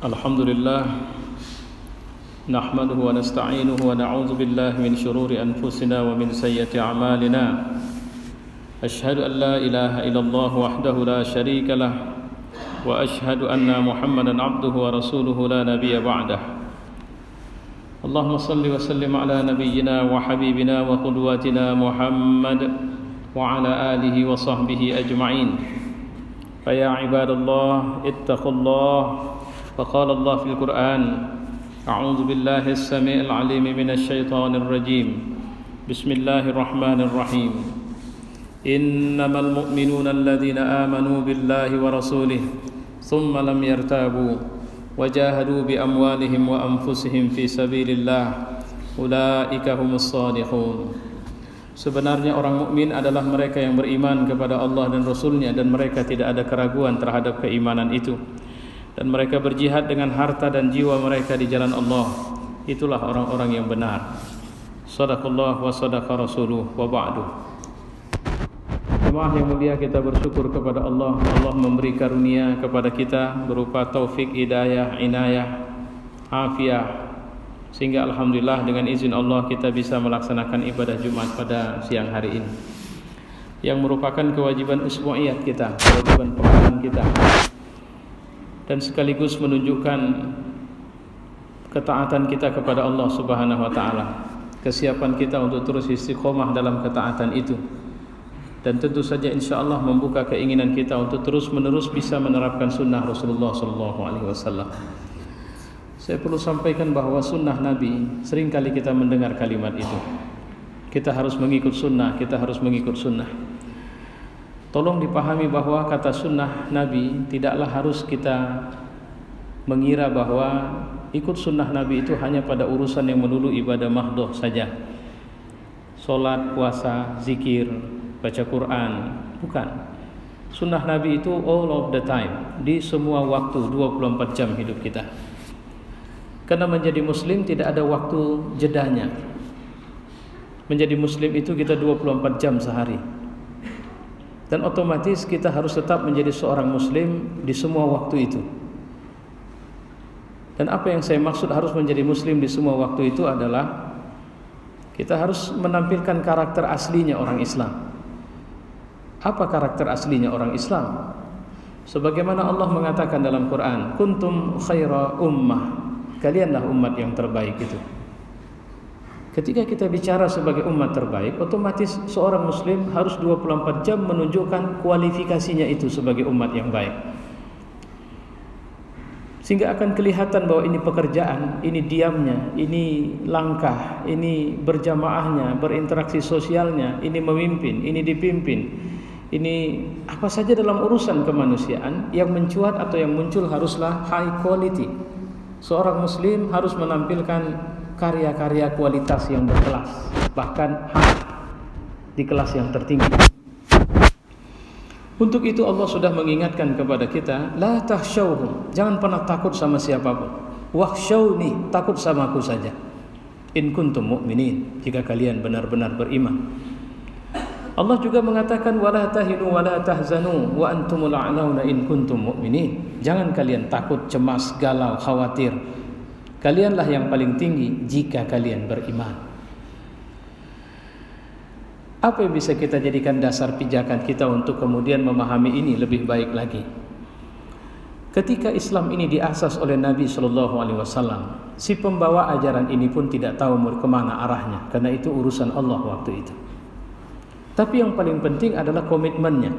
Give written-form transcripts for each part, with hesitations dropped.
Alhamdulillah nahmaduhu wa nasta'inuhu wa na'udzu billahi min shururi anfusina wa min sayyiati a'malina. Asyhadu an la ilaha illallah wahdahu la syarika lah wa asyhadu anna Muhammadan 'abduhu wa rasuluhu la nabiyya ba'dah. Allahumma shalli wa sallim ala nabiyyina wa habibina wa qudwatina Muhammad wa ala alihi wa sahbihi ajma'in. Fa ya ibadallah ittaqullah. فقال الله في القرآن أعوذ بالله السميع العليم من الشيطان الرجيم بسم الله الرحمن الرحيم إنما المؤمنون الذين آمنوا بالله ورسوله ثم لم يرتابوا وجاهدوا بأموالهم وأنفسهم في سبيل الله أولئك هم الصادقون. Sebenarnya orang mukmin adalah mereka yang beriman kepada Allah dan Rasulnya dan mereka tidak ada keraguan terhadap keimanan itu. Dan mereka berjihad dengan harta dan jiwa mereka di jalan Allah. Itulah orang-orang yang benar. Shadaqallah wa sadaqa rasuluh wa ba'du. Jemaah yang mulia, kita bersyukur kepada Allah. Allah memberi karunia kepada kita berupa taufik, hidayah, inayah, afiah, sehingga alhamdulillah dengan izin Allah kita bisa melaksanakan ibadah Jumat pada siang hari ini, yang merupakan kewajiban usbu'iyat kita, kewajiban pekan kita, dan sekaligus menunjukkan ketaatan kita kepada Allah Subhanahu wa taala, kesiapan kita untuk terus istiqomah dalam ketaatan itu, dan tentu saja insyaallah membuka keinginan kita untuk terus-menerus bisa menerapkan sunnah Rasulullah sallallahu alaihi wasallam. Saya perlu sampaikan bahwa sunnah Nabi, seringkali kita mendengar kalimat itu. Kita harus mengikut sunnah, kita harus mengikut sunnah. Tolong dipahami bahwa kata sunnah Nabi tidaklah harus kita mengira bahwa ikut sunnah Nabi itu hanya pada urusan yang melulu ibadah mahdoh saja, solat, puasa, zikir, baca Quran. Bukan. Sunnah Nabi itu all of the time, di semua waktu, 24 jam hidup kita. Karena menjadi muslim tidak ada waktu jedanya. Menjadi muslim itu kita 24 jam sehari. Dan otomatis kita harus tetap menjadi seorang muslim di semua waktu itu. Dan apa yang saya maksud harus menjadi muslim di semua waktu itu adalah kita harus menampilkan karakter aslinya orang Islam. Apa karakter aslinya orang Islam? Sebagaimana Allah mengatakan dalam Quran, kuntum khaira ummah, kalianlah umat yang terbaik itu. Ketika kita bicara sebagai umat terbaik, otomatis seorang muslim harus 24 jam menunjukkan kualifikasinya itu sebagai umat yang baik. Sehingga akan kelihatan bahwa ini pekerjaan, ini diamnya, ini langkah, ini berjamaahnya, berinteraksi sosialnya, ini memimpin, ini dipimpin, ini apa saja dalam urusan kemanusiaan yang mencuat atau yang muncul haruslah high quality. Seorang muslim harus menampilkan karya-karya kualitas yang berkelas, bahkan di kelas yang tertinggi. Untuk itu Allah sudah mengingatkan kepada kita, la tahsyauhum, jangan pernah takut sama siapapun. Wakhsyauni, takut sama aku saja. In kuntum mu'minin, jika kalian benar-benar beriman. Allah juga mengatakan wala tahinu wala tahzanu wa antumul a'launa in kuntum mu'minin. Jangan kalian takut, cemas, galau, khawatir. Kalianlah yang paling tinggi jika kalian beriman. Apa yang bisa kita jadikan dasar pijakan kita untuk kemudian memahami ini lebih baik lagi? Ketika Islam ini diasas oleh Nabi SAW, si pembawa ajaran ini pun tidak tahu kemana arahnya, karena itu urusan Allah waktu itu. Tapi yang paling penting adalah komitmennya.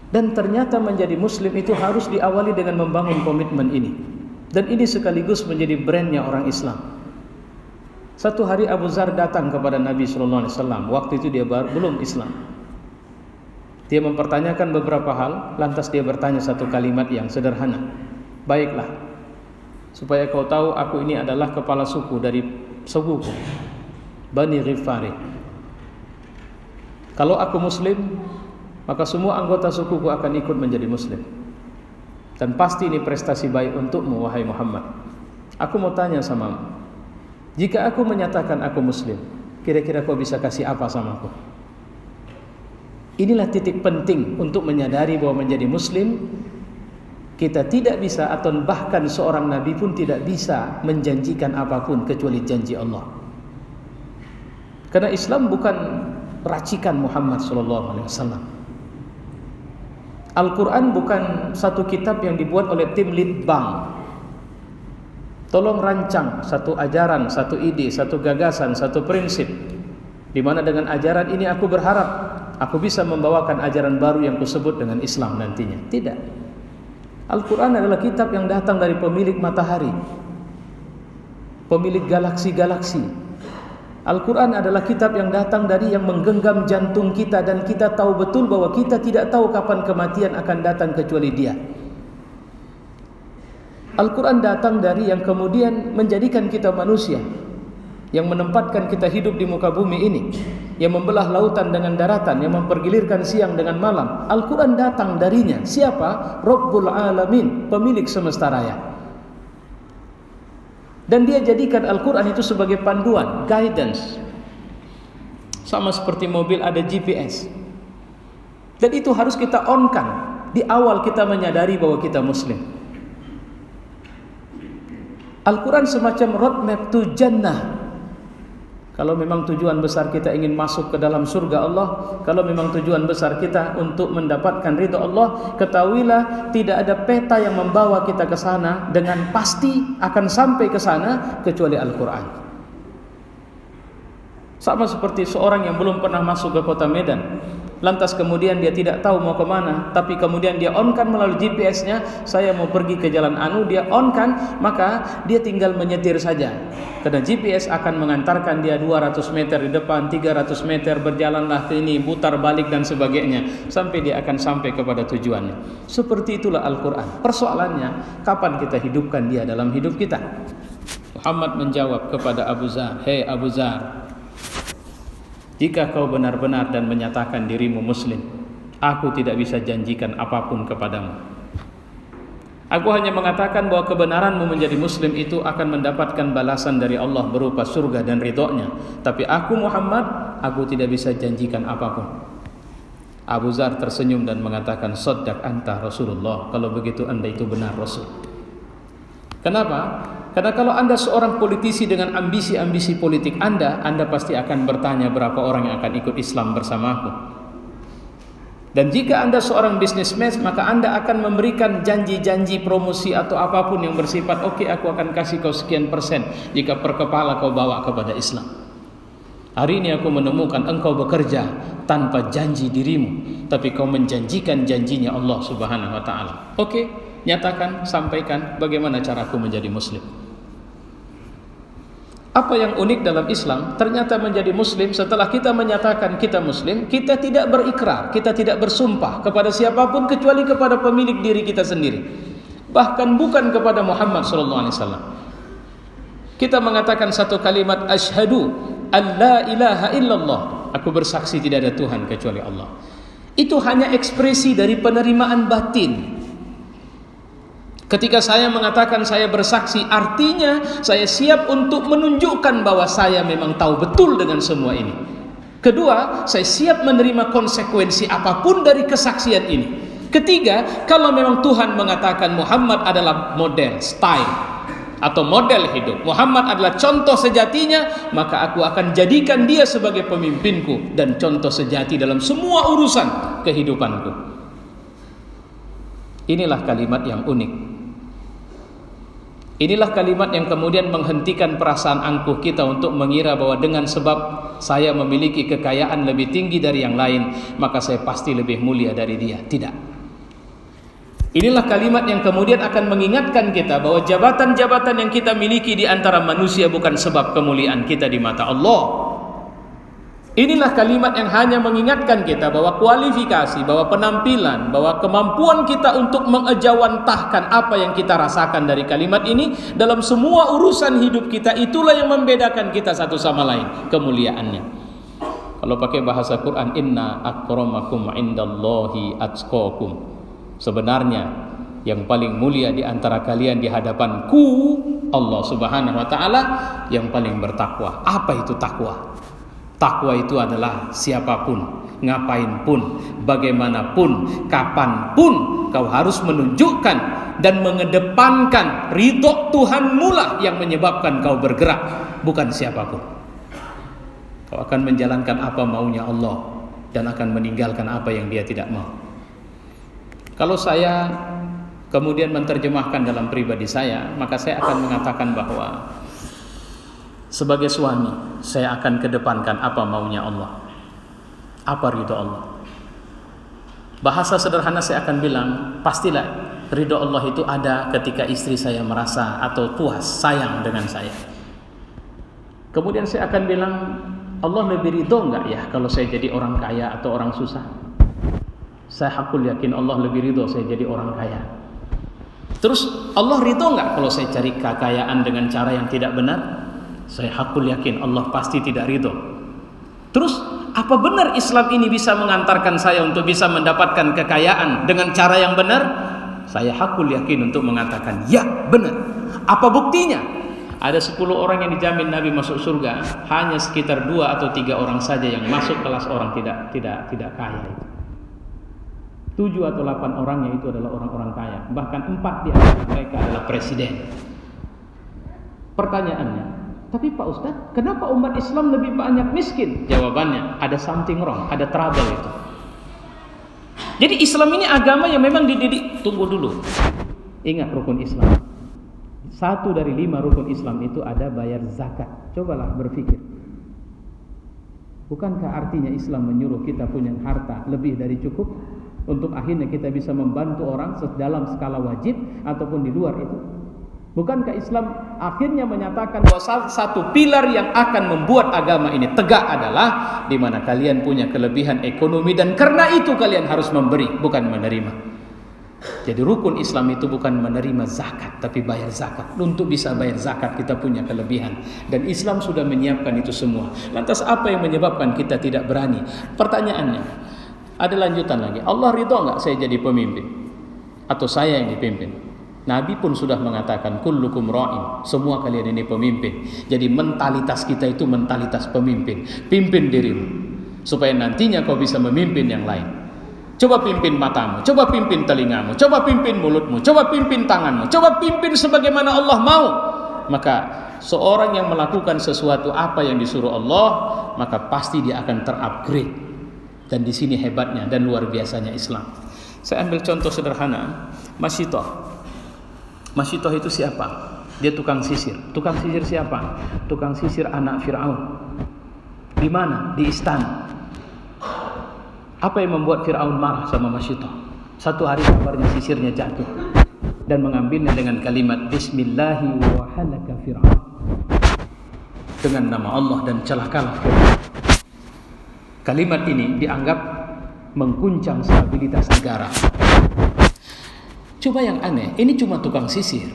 Dan ternyata menjadi muslim itu harus diawali dengan membangun komitmen ini. Dan ini sekaligus menjadi brandnya orang Islam. Satu hari Abu Dzar datang kepada Nabi SAW. Waktu itu dia belum Islam. Dia mempertanyakan beberapa hal. Lantas dia bertanya satu kalimat yang sederhana. Baiklah, supaya kau tahu aku ini adalah kepala suku dari sukuku, Bani Ghifari. Kalau aku muslim, maka semua anggota sukuku akan ikut menjadi muslim. Dan pasti ini prestasi baik untukmu, wahai Muhammad. Aku mau tanya samamu, jika aku menyatakan aku muslim, kira-kira kau bisa kasih apa sama aku? Inilah titik penting untuk menyadari bahwa menjadi muslim, kita tidak bisa atau bahkan seorang nabi pun tidak bisa menjanjikan apapun kecuali janji Allah. Karena Islam bukan racikan Muhammad SAW. Al-Quran bukan satu kitab yang dibuat oleh tim litbang. Tolong rancang satu ajaran, satu ide, satu gagasan, satu prinsip, di mana dengan ajaran ini aku berharap aku bisa membawakan ajaran baru yang kusebut dengan Islam nantinya. Tidak. Al-Quran adalah kitab yang datang dari pemilik matahari, pemilik galaksi-galaksi. Al-Quran adalah kitab yang datang dari yang menggenggam jantung kita, dan kita tahu betul bahwa kita tidak tahu kapan kematian akan datang kecuali Dia. Al-Quran datang dari yang kemudian menjadikan kita manusia, yang menempatkan kita hidup di muka bumi ini, yang membelah lautan dengan daratan, yang mempergilirkan siang dengan malam. Al-Quran datang darinya. Siapa? Rabbul Alamin, pemilik semesta raya. Dan Dia jadikan Al-Quran itu sebagai panduan, guidance. Sama seperti mobil ada GPS. Dan itu harus kita on-kan di awal kita menyadari bahwa kita muslim. Al-Quran semacam roadmap to jannah. Kalau memang tujuan besar kita ingin masuk ke dalam surga Allah, kalau memang tujuan besar kita untuk mendapatkan ridha Allah, ketahuilah tidak ada peta yang membawa kita ke sana dengan pasti akan sampai ke sana kecuali Al-Quran. Sama seperti seorang yang belum pernah masuk ke kota Medan, lantas kemudian dia tidak tahu mau kemana, tapi kemudian dia on-kan melalui GPS-nya, saya mau pergi ke jalan anu, dia on-kan, maka dia tinggal menyetir saja. Karena GPS akan mengantarkan dia 200 meter di depan, 300 meter, berjalanlah ke ini, putar balik dan sebagainya, sampai dia akan sampai kepada tujuannya. Seperti itulah Al-Quran. Persoalannya, kapan kita hidupkan dia dalam hidup kita? Muhammad menjawab kepada Abu Zar, "Hei Abu Zar, jika kau benar-benar dan menyatakan dirimu muslim, aku tidak bisa janjikan apapun kepadamu. Aku hanya mengatakan bahwa kebenaranmu menjadi muslim itu akan mendapatkan balasan dari Allah berupa surga dan ridhonya. Tapi aku Muhammad, aku tidak bisa janjikan apapun." Abu Zar tersenyum dan mengatakan, "Shaddaq anta Rasulullah." Kalau begitu Anda itu benar Rasul. Kenapa? Karena kalau Anda seorang politisi dengan ambisi-ambisi politik Anda pasti akan bertanya berapa orang yang akan ikut Islam bersamaku. Dan jika Anda seorang bisnismen, maka Anda akan memberikan janji-janji promosi atau apapun yang bersifat, oke, aku akan kasih kau sekian persen jika per kepala kau bawa kepada Islam. Hari ini aku menemukan engkau bekerja tanpa janji dirimu, tapi kau menjanjikan janjinya Allah Subhanahu wa Ta'ala. Oke, nyatakan, sampaikan bagaimana caraku menjadi muslim. Apa yang unik dalam Islam, ternyata menjadi muslim setelah kita menyatakan kita muslim, kita tidak berikrar, kita tidak bersumpah kepada siapapun kecuali kepada pemilik diri kita sendiri. Bahkan bukan kepada Muhammad SAW. Kita mengatakan satu kalimat, asyhadu an la ilaha illallah, aku bersaksi tidak ada Tuhan kecuali Allah. Itu hanya ekspresi dari penerimaan batin. Ketika saya mengatakan saya bersaksi, artinya saya siap untuk menunjukkan bahwa saya memang tahu betul dengan semua ini. Kedua, saya siap menerima konsekuensi apapun dari kesaksian ini. Ketiga, kalau memang Tuhan mengatakan Muhammad adalah model, style, atau model hidup, Muhammad adalah contoh sejatinya, maka aku akan jadikan dia sebagai pemimpinku dan contoh sejati dalam semua urusan kehidupanku. Inilah kalimat yang unik. Inilah kalimat yang kemudian menghentikan perasaan angkuh kita untuk mengira bahwa dengan sebab saya memiliki kekayaan lebih tinggi dari yang lain, maka saya pasti lebih mulia dari dia. Tidak. Inilah kalimat yang kemudian akan mengingatkan kita bahwa jabatan-jabatan yang kita miliki di antara manusia bukan sebab kemuliaan kita di mata Allah. Inilah kalimat yang hanya mengingatkan kita bahwa kualifikasi, bahwa penampilan, bahwa kemampuan kita untuk mengejawantahkan apa yang kita rasakan dari kalimat ini dalam semua urusan hidup kita, itulah yang membedakan kita satu sama lain, kemuliaannya. Kalau pakai bahasa Quran, inna akramakum indallahi atqakum. Sebenarnya yang paling mulia di antara kalian di hadapanku, Allah Subhanahu wa Ta'ala, yang paling bertakwa. Apa itu takwa? Takwa itu adalah siapapun Ngapain pun, bagaimanapun, kapanpun kau harus menunjukkan dan mengedepankan ridho Tuhanmu lah yang menyebabkan kau bergerak, bukan siapapun. Kau akan menjalankan apa maunya Allah dan akan meninggalkan apa yang Dia tidak mau. Kalau saya kemudian menerjemahkan dalam pribadi saya, maka saya akan mengatakan bahwa sebagai suami, saya akan kedepankan apa maunya Allah, apa ridho Allah. Bahasa sederhana saya akan bilang, pastilah ridho Allah itu ada ketika istri saya merasa atau puas, sayang dengan saya. Kemudian saya akan bilang, Allah lebih ridho enggak ya kalau saya jadi orang kaya atau orang susah? Saya hakul yakin Allah lebih ridho saya jadi orang kaya. Terus Allah ridho enggak kalau saya cari kekayaan dengan cara yang tidak benar? Saya hakul yakin Allah pasti tidak ridho. Terus apa benar Islam ini bisa mengantarkan saya untuk bisa mendapatkan kekayaan dengan cara yang benar? Saya hakul yakin untuk mengatakan ya, benar. Apa buktinya? Ada 10 orang yang dijamin Nabi masuk surga, hanya sekitar 2 atau 3 orang saja yang masuk kelas orang tidak kaya itu. 7 atau 8 orangnya itu adalah orang-orang kaya. Bahkan 4 di antara mereka adalah presiden. Pertanyaannya, tapi Pak Ustaz, kenapa umat Islam lebih banyak miskin? Jawabannya, ada something wrong, ada trouble itu. Jadi Islam ini agama yang memang dididik. Tunggu dulu, ingat rukun Islam. 1 dari 5 rukun Islam itu ada bayar zakat. Cobalah berpikir, bukankah artinya Islam menyuruh kita punya harta lebih dari cukup untuk akhirnya kita bisa membantu orang dalam skala wajib ataupun di luar itu? Bukankah Islam akhirnya menyatakan bahwa salah satu pilar yang akan membuat agama ini tegak adalah di mana kalian punya kelebihan ekonomi dan karena itu kalian harus memberi, bukan menerima. Jadi rukun Islam itu bukan menerima zakat, tapi bayar zakat. Untuk bisa bayar zakat kita punya kelebihan dan Islam sudah menyiapkan itu semua. Lantas apa yang menyebabkan kita tidak berani? Pertanyaannya, ada lanjutan lagi. Allah ridho enggak saya jadi pemimpin atau saya yang dipimpin? Nabi pun sudah mengatakan kullukum ra'in, semua kalian ini pemimpin. Jadi mentalitas kita itu mentalitas pemimpin. Pimpin dirimu supaya nantinya kau bisa memimpin yang lain. Coba pimpin matamu, coba pimpin telingamu, coba pimpin mulutmu, coba pimpin tanganmu, coba pimpin sebagaimana Allah mau. Maka seorang yang melakukan sesuatu apa yang disuruh Allah, maka pasti dia akan terupgrade. Dan di sini hebatnya dan luar biasanya Islam. Saya ambil contoh sederhana, Masyitoh. Masyitoh itu siapa? Dia tukang sisir. Tukang sisir siapa? Tukang sisir anak Fir'aun. Di mana? Di istana. Apa yang membuat Fir'aun marah sama Masyitoh? Satu hari kabarnya sisirnya jatuh dan mengambilnya dengan kalimat Bismillahi wa halaka Fir'aun, dengan nama Allah dan celakalah Fir'aun. Kalimat ini dianggap mengguncang stabilitas negara. Coba yang aneh, ini cuma tukang sisir.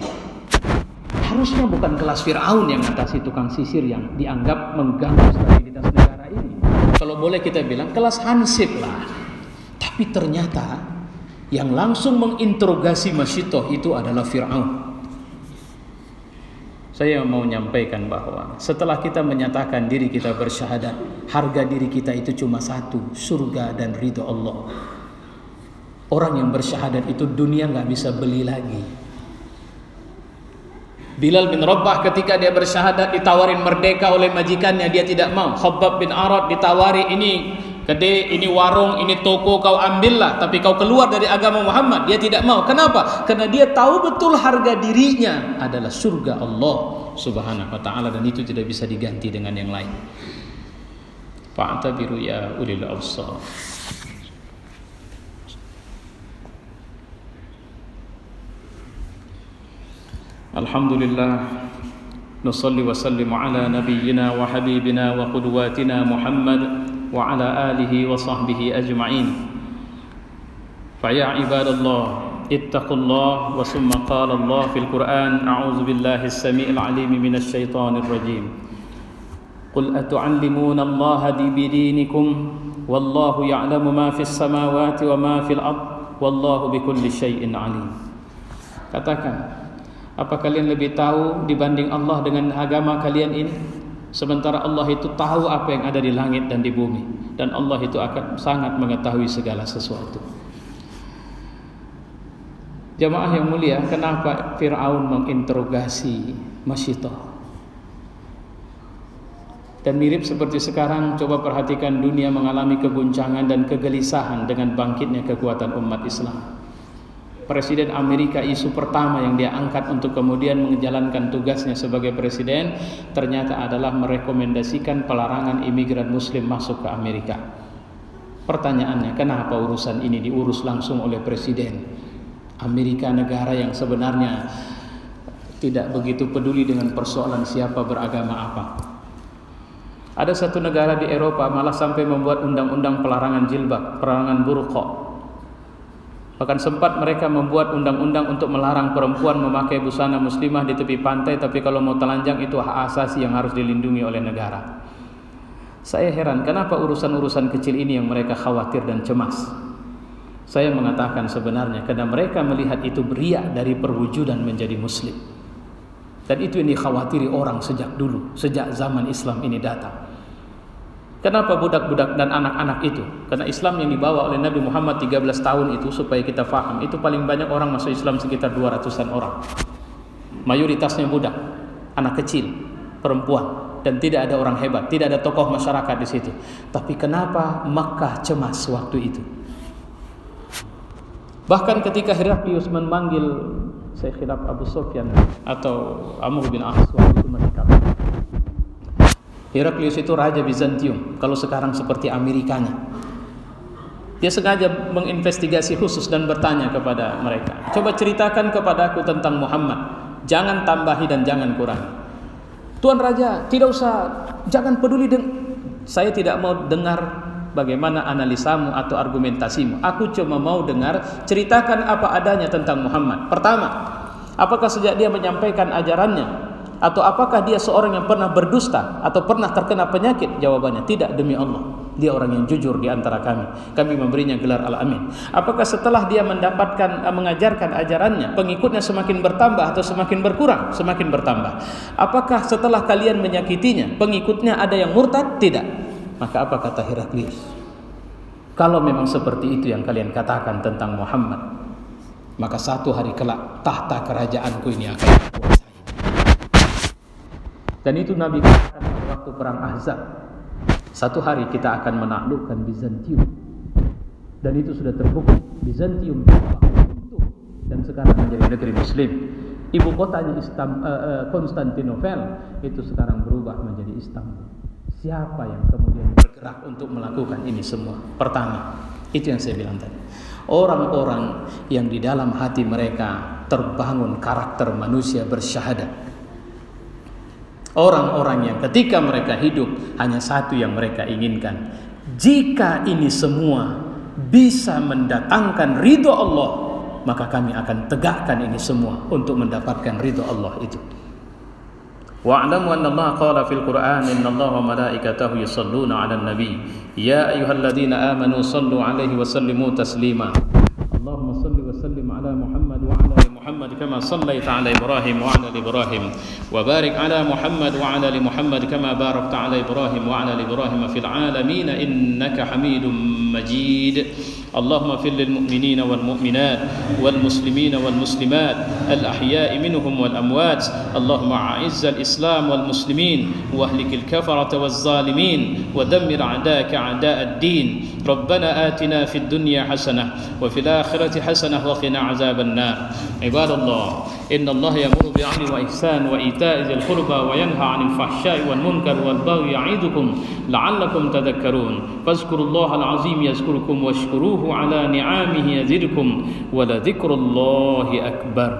Harusnya bukan kelas Fir'aun yang ngatasi tukang sisir yang dianggap mengganggu stabilitas negara ini. Kalau boleh kita bilang kelas Hansip lah. Tapi ternyata yang langsung menginterogasi Masyitoh itu adalah Fir'aun. Saya mau menyampaikan bahwa setelah kita menyatakan diri kita bersyahadat, harga diri kita itu cuma satu, surga dan ridho Allah. Orang yang bersyahadat itu dunia gak bisa beli lagi. Bilal bin Rabah ketika dia bersyahadat ditawarin merdeka oleh majikannya, dia tidak mau. Khabbab bin Arad ditawari, ini kedai, ini warung, ini toko, kau ambillah, tapi kau keluar dari agama Muhammad. Dia tidak mau. Kenapa? Karena dia tahu betul harga dirinya adalah surga Allah Subhanahu wa ta'ala, dan itu tidak bisa diganti dengan yang lain. Fa'tabiru ya ulil absar. Alhamdulillah, nusalli wa sallimu ala nabiyyina wa habibina wa qudwatina Muhammad wa ala alihi wa sahbihi ajma'in. Fa ya ibadallah, ittaqullah. Wa summa qala Allah fil Qur'an, a'udzu billahi as-sami'il 'alim minasy syaithanir rajim. Qul atu'allimuna Allah bidinikum wallahu ya'lamu ma fis samawati wa ma fil ard wallahu bikulli syai'in 'alim. Katakan, apa kalian lebih tahu dibanding Allah dengan agama kalian ini? Sementara Allah itu tahu apa yang ada di langit dan di bumi, dan Allah itu akan sangat mengetahui segala sesuatu. Jamaah yang mulia, kenapa Fir'aun menginterogasi Masyitah? Dan mirip seperti sekarang, coba perhatikan dunia mengalami keguncangan dan kegelisahan dengan bangkitnya kekuatan umat Islam. Presiden Amerika, isu pertama yang dia angkat untuk kemudian menjalankan tugasnya sebagai presiden ternyata adalah merekomendasikan pelarangan imigran muslim masuk ke Amerika. Pertanyaannya, kenapa urusan ini diurus langsung oleh presiden Amerika, negara yang sebenarnya tidak begitu peduli dengan persoalan siapa beragama apa? Ada satu negara di Eropa malah sampai membuat undang-undang pelarangan jilbab, pelarangan burqa. Bahkan sempat mereka membuat undang-undang untuk melarang perempuan memakai busana muslimah di tepi pantai, tapi kalau mau telanjang itu hak asasi yang harus dilindungi oleh negara. Saya heran kenapa urusan-urusan kecil ini yang mereka khawatir dan cemas. Saya mengatakan sebenarnya karena mereka melihat itu beriak dari perwujudan menjadi muslim. Dan itu yang dikhawatiri orang sejak dulu, sejak zaman Islam ini datang. Kenapa budak-budak dan anak-anak itu? Karena Islam yang dibawa oleh Nabi Muhammad 13 tahun itu, supaya kita faham, itu paling banyak orang masuk Islam sekitar 200-an orang. Mayoritasnya budak, anak kecil, perempuan, dan tidak ada orang hebat, tidak ada tokoh masyarakat di situ. Tapi kenapa Makkah cemas waktu itu? Bahkan ketika Heraklius memanggil Syekh Abu Sufyan atau Amr bin As waktu itu menikah. Heraklius itu raja Bizantium, kalau sekarang seperti Amerikanya. Dia sengaja menginvestigasi khusus dan bertanya kepada mereka, coba ceritakan kepadaku tentang Muhammad, jangan tambahi dan jangan kurangi. Tuan Raja, tidak usah, jangan peduli saya tidak mau dengar bagaimana analisamu atau argumentasimu. Aku cuma mau dengar, ceritakan apa adanya tentang Muhammad. Pertama, apakah sejak dia menyampaikan ajarannya, atau apakah dia seorang yang pernah berdusta atau pernah terkena penyakit? Jawabannya, tidak, demi Allah, dia orang yang jujur di antara kami. Kami memberinya gelar Al-Amin. Apakah setelah dia mengajarkan ajarannya, pengikutnya semakin bertambah atau semakin berkurang? Semakin bertambah. Apakah setelah kalian menyakitinya, pengikutnya ada yang murtad? Tidak. Maka apa kata Heraklius? Kalau memang seperti itu yang kalian katakan tentang Muhammad, maka satu hari kelak tahta kerajaanku ini akan kuasai. Dan itu Nabi katakan waktu perang Ahzab, satu hari kita akan menaklukkan Bizantium. Dan itu sudah terbukti. Bizantium dan sekarang menjadi negeri Muslim. Ibu kotanya Konstantinopel itu sekarang berubah menjadi Istanbul. Siapa yang kemudian bergerak untuk melakukan ini semua? Pertama, itu yang saya bilang tadi, orang-orang yang di dalam hati mereka terbangun karakter manusia bersyahadat. Orang-orang yang ketika mereka hidup hanya satu yang mereka inginkan, jika ini semua bisa mendatangkan ridho Allah, maka kami akan tegakkan ini semua untuk mendapatkan ridho Allah itu. Wa'lamu anna Allah qala fil Qur'an innallaha wa malaikatahu yusholluna 'alan nabi ya ayyuhalladzina amanu shallu 'alaihi wa sallimu taslima. Allahumma shalli wa sallim 'ala Muhammad wa 'ala ali Muhammad kama shallaita 'ala Ibrahim wa 'ala ali Ibrahim wa barik 'ala Muhammad wa 'ala ali Muhammad kama barakta 'ala Ibrahim wa 'ala ali Ibrahim fil 'alamin innaka Hamidum Majid. اللهم اغفر للمؤمنين والمؤمنات والمسلمين والمسلمات الأحياء منهم والأموات. اللهم أعز الإسلام والمسلمين واهلك الكفرة والظالمين ودمر أعداءك أعداء الدين. ربنا آتنا في الدنيا حسنة وفي الآخرة حسنة وقنا عذاب النار. عباد الله إن الله يأمر بالعدل والإحسان وإيتاء ذي القربى وينهى عن الفحشاء والمنكر والبغي يعظكم لعلكم تذكرون. فاذكروا الله العظيم يذكركم واشكروه على نعمه يزدكم ولذكر الله أكبر.